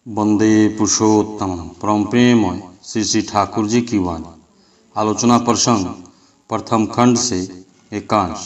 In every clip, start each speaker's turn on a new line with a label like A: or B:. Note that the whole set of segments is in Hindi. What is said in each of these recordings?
A: वंदे पुरुषोत्तम परम प्रेममय श्री श्री ठाकुर जी की वाणी। आलोचना प्रसंग प्रथम खंड से एकांश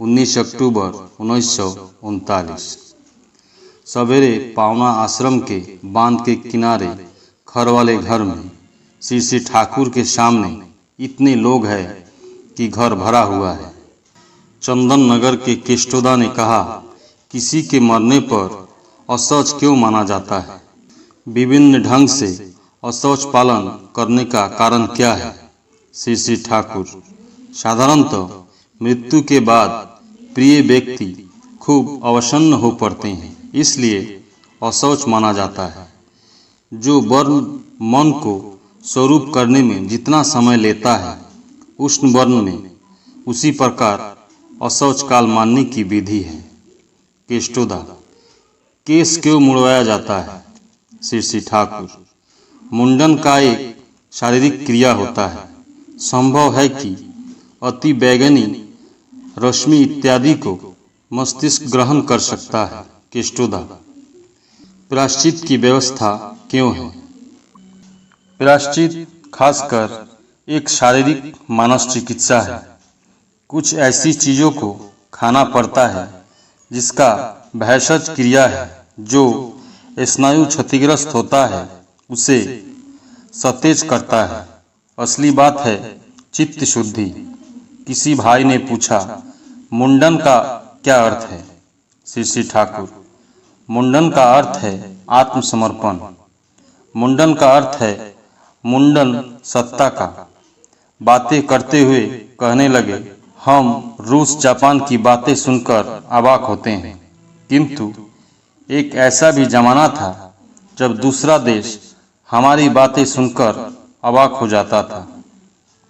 A: 19 अक्टूबर 1939। सवेरे पावना आश्रम के बांध के किनारे खर वाले घर में श्री श्री ठाकुर के सामने इतने लोग हैं कि घर भरा हुआ है। चंदन नगर के केष्टोदा ने कहा, किसी के मरने पर अशौच क्यों माना जाता है? विभिन्न ढंग से अशौच पालन करने का कारण क्या है? श्री श्री ठाकुर, साधारणतः मृत्यु के बाद प्रिय व्यक्ति खूब अवसन्न हो पड़ते हैं, इसलिए अशौच माना जाता है। जो वर्ण मन को स्वरूप करने में जितना समय लेता है, उष्ण वर्ण में उसी प्रकार अशौच काल मानने की विधि है। केष्टोदा, केस क्यों मुड़वाया जाता है? श्री श्री ठाकुर, मुंडन का एक शारीरिक क्रिया होता है। संभव है कि अति बैगनी रश्मि इत्यादि को मस्तिष्क ग्रहण कर सकता है। केष्टोदा, प्रायश्चित की व्यवस्था क्यों है? प्रायश्चित खासकर एक शारीरिक मानस चिकित्सा है। कुछ ऐसी चीजों को खाना पड़ता है जिसका भेषज क्रिया है। जो स्नायु क्षतिग्रस्त होता है उसे सतेज करता है। असली बात है चित्त शुद्धि। किसी भाई ने पूछा, मुंडन का क्या अर्थ है? श्री श्री ठाकुर, मुंडन का अर्थ है आत्मसमर्पण। मुंडन का अर्थ है मुंडन सत्ता का। बातें करते हुए कहने लगे, हम रूस जापान की बातें सुनकर अवाक होते हैं, किंतु एक ऐसा भी जमाना था जब दूसरा देश हमारी बातें सुनकर अवाक हो जाता था।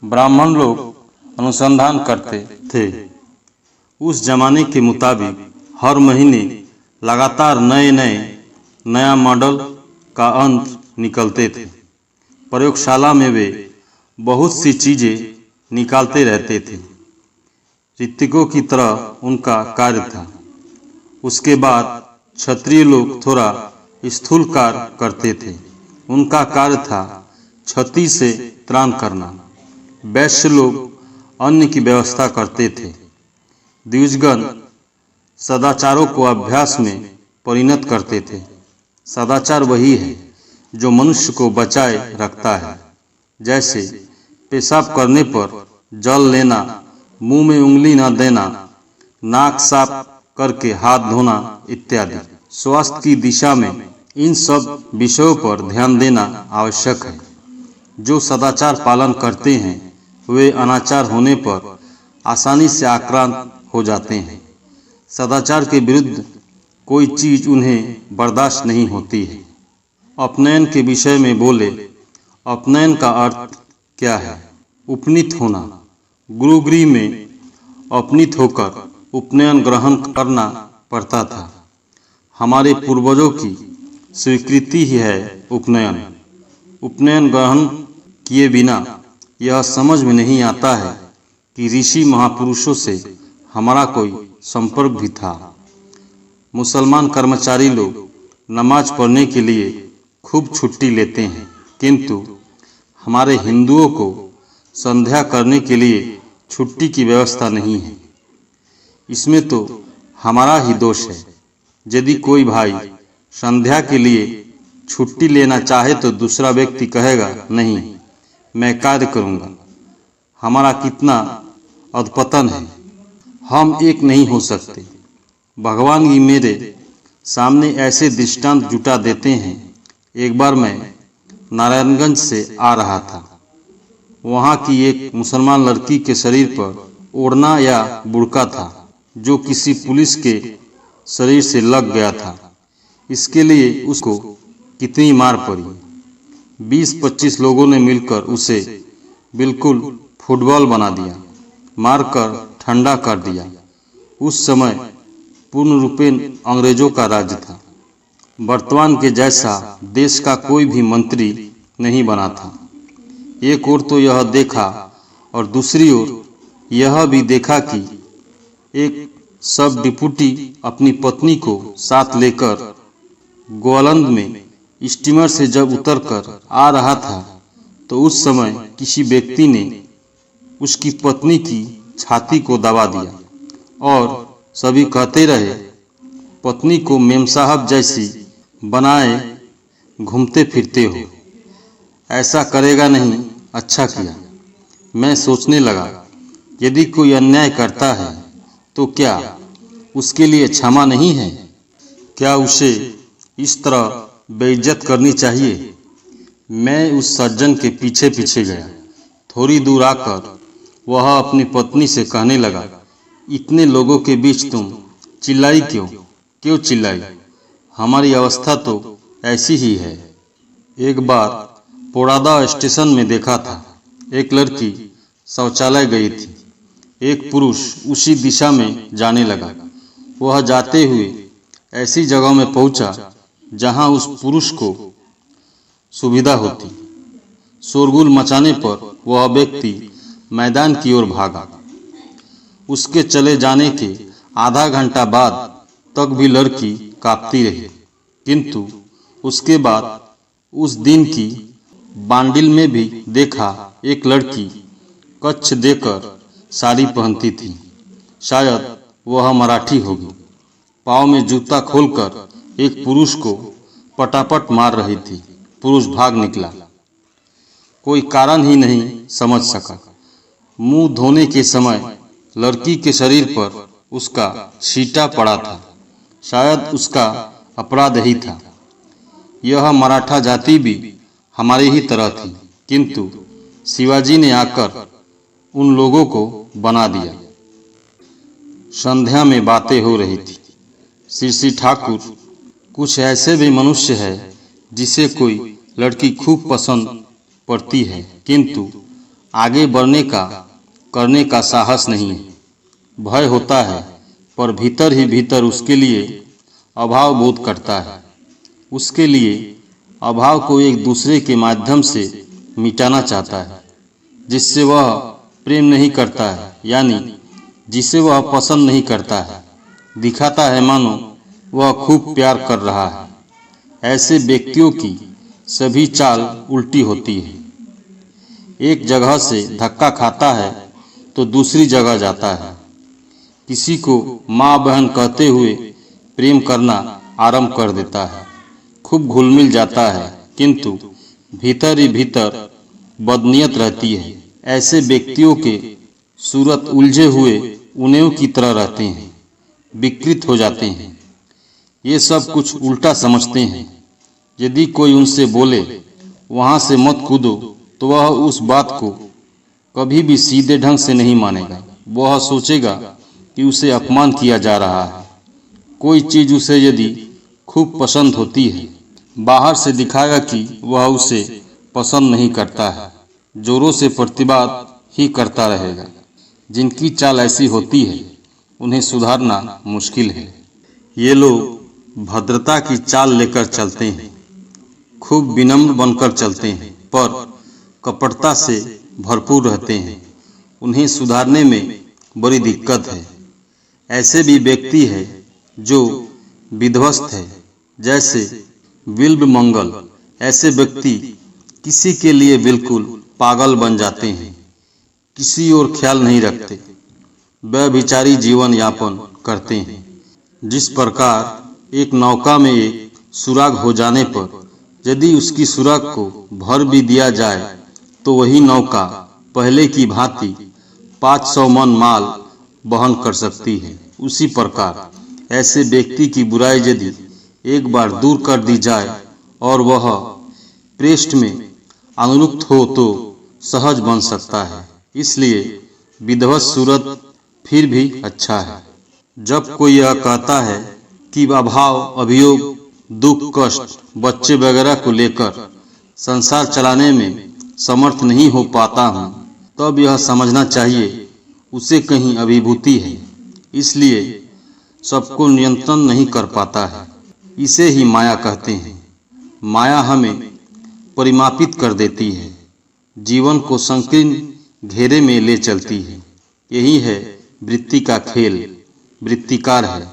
A: ब्राह्मण लोग अनुसंधान करते थे। उस जमाने के मुताबिक हर महीने लगातार नया मॉडल का अंत निकलते थे। प्रयोगशाला में वे बहुत सी चीजें निकालते रहते थे। ऋतिकों की तरह उनका कार्य था। उसके बाद क्षत्रिय लोग थोड़ा स्थूल कार्य करते थे। उनका कार्य था क्षति से त्राण करना। वैश्य लोग अन्न की व्यवस्था करते थे। द्विजगण सदाचारों को अभ्यास में परिणत करते थे। सदाचार वही है जो मनुष्य को बचाए रखता है, जैसे पेशाब करने पर जल लेना, मुंह में उंगली न देना, नाक साफ करके हाथ धोना इत्यादि। स्वास्थ्य की दिशा में इन सब विषयों पर ध्यान देना आवश्यक है। जो सदाचार पालन करते हैं वे अनाचार होने पर आसानी से आक्रांत हो जाते हैं। सदाचार के विरुद्ध कोई चीज उन्हें बर्दाश्त नहीं होती है। अपनयन के विषय में बोले, अपनयन का अर्थ क्या है? उपनीत होना। गुरुगृह में अपनीत होकर उपनयन ग्रहण करना पड़ता था। हमारे पूर्वजों की स्वीकृति ही है उपनयन। उपनयन ग्रहण किए बिना यह समझ में नहीं आता है कि ऋषि महापुरुषों से हमारा कोई संपर्क भी था। मुसलमान कर्मचारी लोग नमाज पढ़ने के लिए खूब छुट्टी लेते हैं, किंतु हमारे हिंदुओं को संध्या करने के लिए छुट्टी की व्यवस्था नहीं है। इसमें तो हमारा ही दोष है। यदि कोई भाई संध्या के लिए छुट्टी लेना चाहे तो दूसरा व्यक्ति कहेगा, नहीं, मैं कार्य करूंगा। हमारा कितना अधपतन है। हम एक नहीं हो सकते। भगवान जी मेरे सामने ऐसे दृष्टांत जुटा देते हैं। एक बार मैं नारायणगंज से आ रहा था। वहाँ की एक मुसलमान लड़की के शरीर पर ओढ़ना या बुर्का था जो किसी पुलिस के शरीर से लग गया था। इसके लिए उसको कितनी मार पड़ी। 20-25 लोगों ने मिलकर उसे बिल्कुल फुटबॉल बना दिया, मारकर ठंडा कर दिया। उस समय पूर्ण रूपेण अंग्रेजों का राज्य था। वर्तमान के जैसा देश का कोई भी मंत्री नहीं बना था। एक ओर तो यह देखा और दूसरी ओर यह भी देखा कि एक सब डिप्टी अपनी पत्नी को साथ लेकर गोलंद में स्टीमर से जब उतरकर आ रहा था तो उस समय किसी व्यक्ति ने उसकी पत्नी की छाती को दबा दिया और सभी कहते रहे, पत्नी को मेम साहब जैसी बनाए घूमते फिरते हो, ऐसा करेगा नहीं। अच्छा किया। मैं सोचने लगा, यदि कोई अन्याय करता है तो क्या उसके लिए क्षमा नहीं है? क्या उसे इस तरह बेइज्जत करनी चाहिए? मैं उस सज्जन के पीछे पीछे गया। थोड़ी दूर आकर वह अपनी पत्नी से कहने लगा, इतने लोगों के बीच तुम चिल्लाई क्यों चिल्लाई? हमारी अवस्था तो ऐसी ही है। एक बार पोड़ादा स्टेशन में देखा था, एक लड़की शौचालय गई थी। एक पुरुष उसी दिशा में जाने लगा। वह जाते हुए ऐसी जगह में पहुंचा जहां उस पुरुष को सुविधा होती। शोरगुल मचाने पर वह व्यक्ति मैदान की ओर भागा। उसके चले जाने के आधा घंटा बाद तक भी लड़की कांपती रही, किंतु उसके बाद उस दिन की बांडिल में भी देखा एक लड़की कच्छ देकर साड़ी पहनती थी। शायद वह मराठी होगी। पाँव में जूता खोलकर एक पुरुष को पटापट मार रही थी। पुरुष भाग निकला। कोई कारण ही नहीं समझ सका। मुंह धोने के समय लड़की के शरीर पर उसका छींटा पड़ा था। शायद उसका अपराध ही था। यह मराठा जाति भी हमारी ही तरह थी, किंतु शिवाजी ने आकर उन लोगों को बना दिया। संध्या में बातें हो रही थी। श्री ठाकुर, कुछ ऐसे भी मनुष्य है जिसे कोई लड़की खूब पसंद पड़ती है, किंतु आगे बढ़ने का करने का साहस नहीं है। भय होता है, पर भीतर ही भीतर उसके लिए अभाव बोध करता है। उसके लिए अभाव को एक दूसरे के माध्यम से मिटाना चाहता है, जिससे वह प्रेम नहीं करता है, यानी जिसे वह पसंद नहीं करता है। दिखाता है मानो वह खूब प्यार कर रहा है। ऐसे व्यक्तियों की सभी चाल उल्टी होती है। एक जगह से धक्का खाता है तो दूसरी जगह जाता है। किसी को माँ बहन कहते हुए प्रेम करना आरंभ कर देता है। खूब घुल मिल जाता है, किंतु भीतर ही भीतर बदनीयत रहती है। ऐसे व्यक्तियों के सूरत उलझे हुए उनेव की तरह रहते हैं, विकृत हो जाते हैं। ये सब कुछ उल्टा समझते हैं। यदि कोई उनसे बोले वहाँ से मत कूदो, तो वह उस बात को कभी भी सीधे ढंग से नहीं मानेगा। वह सोचेगा कि उसे अपमान किया जा रहा है। कोई चीज़ उसे यदि खूब पसंद होती है, बाहर से दिखाएगा कि वह उसे पसंद नहीं करता है। जोरों से प्रतिवाद ही करता रहेगा। जिनकी चाल ऐसी होती है, उन्हें सुधारना मुश्किल है। ये लोग भद्रता की चाल लेकर चलते हैं, खूब विनम्र बनकर चलते हैं, पर कपटता से भरपूर रहते हैं। उन्हें सुधारने में बड़ी दिक्कत है। ऐसे भी व्यक्ति है जो विध्वस्त है, जैसे बिल्व मंगल। ऐसे व्यक्ति किसी के लिए बिल्कुल पागल बन जाते हैं, किसी और ख्याल नहीं रखते, व्यभिचारी जीवन यापन करते हैं। जिस प्रकार एक नौका में एक सुराग हो जाने पर यदि उसकी सुराग को भर भी दिया जाए तो वही नौका पहले की भांति 500 मन माल वहन कर सकती है। उसी प्रकार ऐसे व्यक्ति की बुराई यदि एक बार दूर कर दी जाए और वह पृष्ठ में अनुरुक्त हो तो सहज बन सकता है। इसलिए विध्वस्त सूरत फिर भी अच्छा है। जब कोई यह कहता है कि अभाव, अभियोग, दुख, कष्ट, बच्चे वगैरह को लेकर संसार चलाने में समर्थ नहीं हो पाता हूँ, तब यह समझना चाहिए उसे कहीं अभिभूति है, इसलिए सबको नियंत्रण नहीं कर पाता है। इसे ही माया कहते हैं। माया हमें परिमापित कर देती है, जीवन को संकीर्ण घेरे में ले चलती है। यही है वृत्ति का खेल। वृत्तिकार है,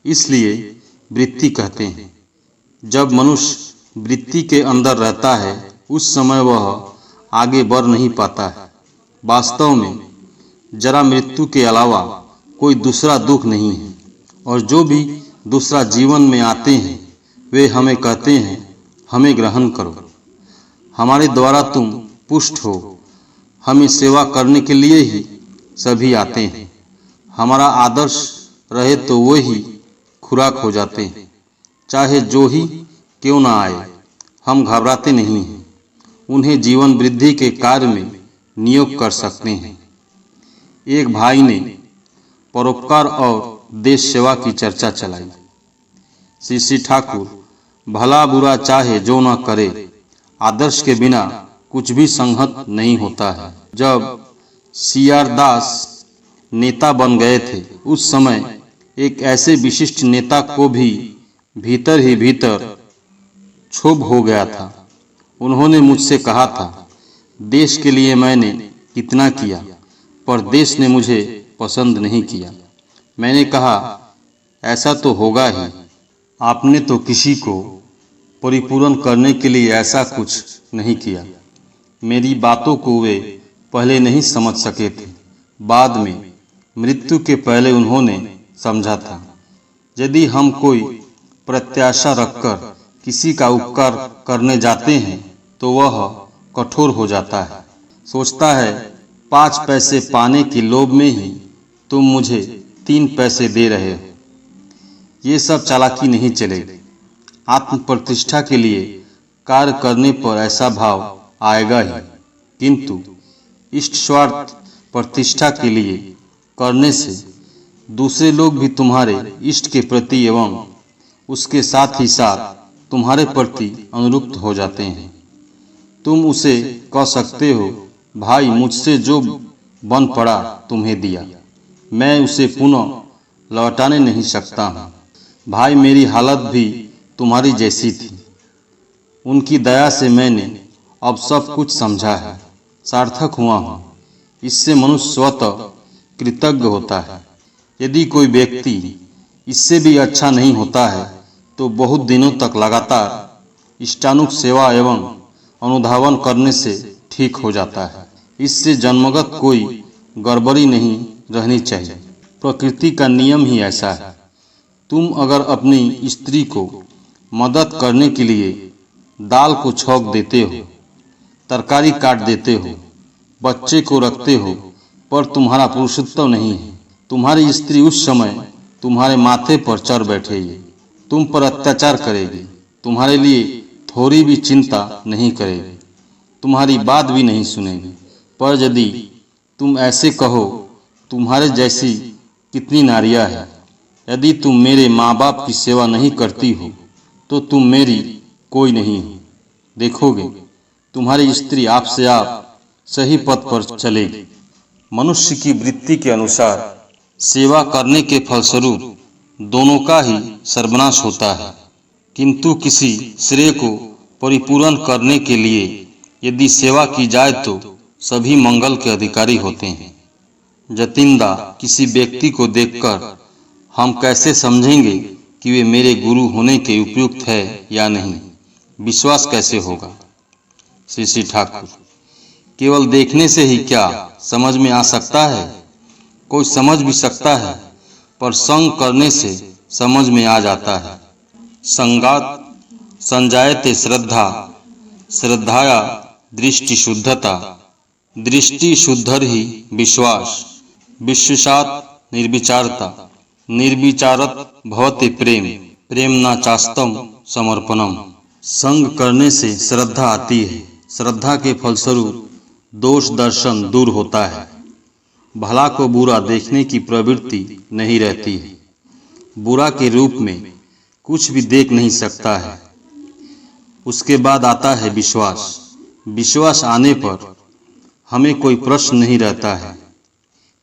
A: इसलिए वृत्ति कहते हैं। जब मनुष्य वृत्ति के अंदर रहता है उस समय वह आगे बढ़ नहीं पाता है। वास्तव में जरा मृत्यु के अलावा कोई दूसरा दुख नहीं है, और जो भी दूसरा जीवन में आते हैं वे हमें कहते हैं हमें ग्रहण करो, हमारे द्वारा तुम पुष्ट हो। हमें सेवा करने के लिए ही सभी आते हैं। हमारा आदर्श रहे तो वो ही खुराक हो जाते हैं, चाहे जो ही क्यों ना आए। हम घबराते नहीं हैं, उन्हें जीवन वृद्धि के कार्य में नियोग कर सकते हैं। एक भाई ने परोपकार और देश सेवा की चर्चा चलाई। श्री ठाकुर, भला बुरा चाहे जो न करे, आदर्श के बिना कुछ भी संहत नहीं होता है। जब CR दास नेता बन गए थे उस समय एक ऐसे विशिष्ट नेता को भी भीतर ही भीतर क्षोभ हो गया था। उन्होंने मुझसे कहा था, देश के लिए मैंने कितना किया पर देश ने मुझे पसंद नहीं किया। मैंने कहा, ऐसा तो होगा ही, आपने तो किसी को परिपूर्ण करने के लिए ऐसा कुछ नहीं किया। मेरी बातों को वे पहले नहीं समझ सके थे, बाद में मृत्यु के पहले उन्होंने समझा था। यदि हम कोई प्रत्याशा रखकर किसी का उपकार करने जाते हैं तो वह कठोर हो जाता है, सोचता है 5 पैसे पाने के लोभ में ही तुम मुझे 3 पैसे दे रहे हो। ये सब चालाकी नहीं चलेगी। आत्म प्रतिष्ठा के लिए कार्य करने पर ऐसा भाव आएगा ही, किंतु इष्ट स्वार्थ प्रतिष्ठा के लिए करने से दूसरे लोग भी तुम्हारे इष्ट के प्रति एवं उसके साथ ही साथ तुम्हारे प्रति अनुरुक्त हो जाते हैं। तुम उसे कह सकते हो, भाई मुझसे जो बन पड़ा तुम्हें दिया, मैं उसे पुनः लौटाने नहीं सकता हूँ। भाई मेरी हालत भी तुम्हारी जैसी थी, उनकी दया से मैंने अब सब कुछ समझा है, सार्थक हुआ हूँ। इससे मनुष्य स्वतः कृतज्ञ होता है। यदि कोई व्यक्ति इससे भी अच्छा नहीं होता है तो बहुत दिनों तक लगातार इष्टानुग सेवा एवं अनुधावन करने से ठीक हो जाता है। इससे जन्मगत कोई गड़बड़ी नहीं रहनी चाहिए। प्रकृति का नियम ही ऐसा है। तुम अगर अपनी स्त्री को मदद करने के लिए दाल को छौंक देते हो, तरकारी काट देते हो, बच्चे को रखते हो, पर तुम्हारा पुरुषत्व नहीं है, तुम्हारी स्त्री उस समय तुम्हारे माथे पर चढ़ बैठेगी, तुम पर अत्याचार करेगी, तुम्हारे लिए थोड़ी भी चिंता नहीं करेगी, तुम्हारी बात भी नहीं सुनेगी। पर यदि तुम ऐसे कहो, तुम्हारे जैसी कितनी नारियां हैं, यदि तुम मेरे माँ बाप की सेवा नहीं करती हो तो तुम मेरी कोई नहीं हो। देखोगे तुम्हारी स्त्री आपसे आप सही पथ पर चलेगी। मनुष्य की वृत्ति के अनुसार सेवा करने के फलस्वरूप दोनों का ही सर्वनाश होता है, किंतु किसी श्रेय को परिपूर्ण करने के लिए यदि सेवा की जाए तो सभी मंगल के अधिकारी होते हैं। जतिंदा किसी व्यक्ति को देखकर हम कैसे समझेंगे कि वे मेरे गुरु होने के उपयुक्त है या नहीं? विश्वास कैसे होगा? श्री ठाकुर, केवल देखने से ही क्या समझ में आ सकता है? कोई समझ भी सकता है, पर संग करने से समझ में आ जाता है। संगात संजायते श्रद्धा, श्रद्धाया दृष्टि शुद्धता, दृष्टि शुद्धर ही विश्वास, विश्वासात निर्विचारता, निर्विचारत भवते प्रेम, प्रेम न चास्तम समर्पणम। संग करने से श्रद्धा आती है, श्रद्धा के फलस्वरूप दोष दर्शन दूर होता है, भला को बुरा देखने की प्रवृत्ति नहीं रहती है, बुरा के रूप में कुछ भी देख नहीं सकता है। उसके बाद आता है विश्वास। विश्वास आने पर हमें कोई प्रश्न नहीं रहता है,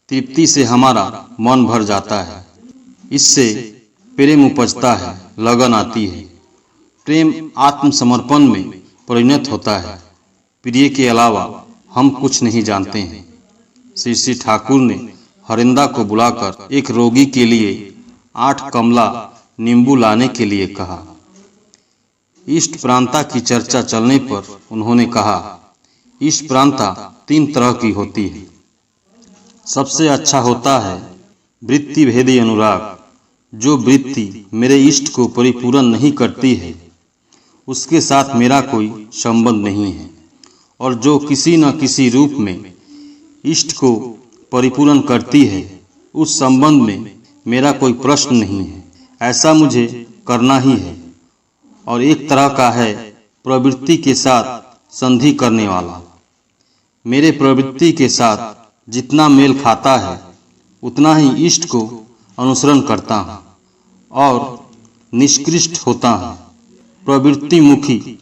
A: तृप्ति से हमारा मन भर जाता है। इससे प्रेम उपजता है, लगन आती है, प्रेम आत्मसमर्पण में परिणत होता है। प्रिय के अलावा हम कुछ नहीं जानते हैं। श्री ठाकुर ने हरिंदा को बुलाकर एक रोगी के लिए 8 कमला नींबू लाने के लिए कहा। इष्ट प्रांता की चर्चा चलने पर उन्होंने कहा, इष्ट प्रांता 3 तरह की होती है। सबसे अच्छा होता है वृत्ति भेदी अनुराग। जो वृत्ति मेरे इष्ट को परिपूर्ण नहीं करती है उसके साथ मेरा कोई संबंध नहीं है, और जो किसी न किसी रूप में इष्ट को परिपूर्ण करती है उस संबंध में मेरा कोई प्रश्न नहीं है। ऐसा मुझे करना ही है। और एक तरह का है प्रवृत्ति के साथ संधि करने वाला। मेरे प्रवृत्ति के साथ जितना मेल खाता है उतना ही इष्ट को अनुसरण करता हूँ और निष्कृष्ट होता हूँ। प्रवृत्ति मुखी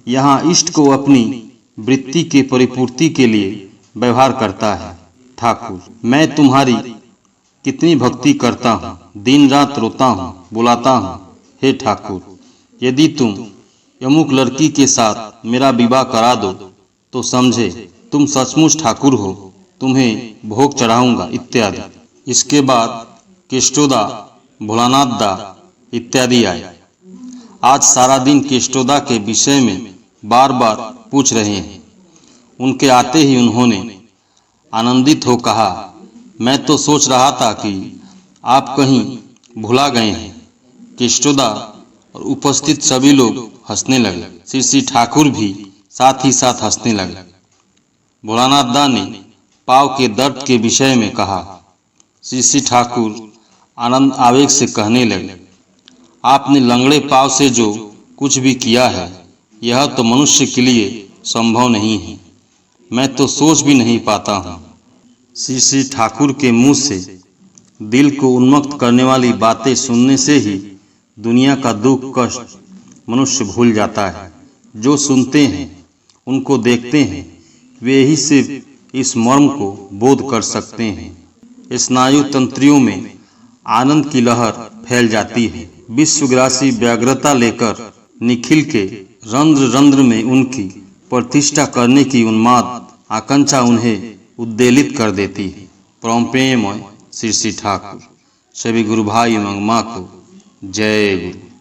A: यहाँ इष्ट को अपनी वृत्ति के परिपूर्ति के लिए व्यवहार करता है। ठाकुर, मैं तुम्हारी कितनी भक्ति करता हूँ, दिन रात रोता हूँ, बुलाता हूँ। हे ठाकुर, यदि तुम यमुक लड़की के साथ मेरा विवाह करा दो तो समझे तुम सचमुच ठाकुर हो, तुम्हें भोग चढ़ाऊंगा इत्यादि। इसके बाद केष्टोदा, भोलानाथ दा इत्यादि आए। आज सारा दिन केष्टोदा के विषय में बार बार पूछ रहे हैं। उनके आते ही उन्होंने आनंदित हो कहा, मैं तो सोच रहा था कि आप कहीं भुला गए हैं। केष्टोदा और उपस्थित सभी लोग हंसने लगे। श्री ठाकुर भी साथ ही साथ हंसने लगे। भोलानाथ दा ने पाव के दर्द के विषय में कहा। श्री ठाकुर आनंद आवेग से कहने लगे, आपने लंगड़े पाव से जो कुछ भी किया है यह तो मनुष्य के लिए संभव नहीं है। मैं तो सोच भी नहीं पाता हूँ। श्री ठाकुर के मुंह से दिल को उन्मुक्त करने वाली बातें सुनने से ही दुनिया का दुख कष्ट मनुष्य भूल जाता है। जो सुनते हैं, उनको देखते हैं, वे ही सिर्फ इस मर्म को बोध कर सकते हैं। स्नायु तंत्रियों में आनंद की लहर फैल जाती है। विश्वग्रासी व्यग्रता लेकर निखिल के रंध्र रंध्र में उनकी प्रतिष्ठा करने की उन्माद आकांक्षा उन्हें उद्वेलित कर देती है। परम प्रेममय श्री ठाकुर। सभी गुरु भाई एवं माँ को जय गुरु।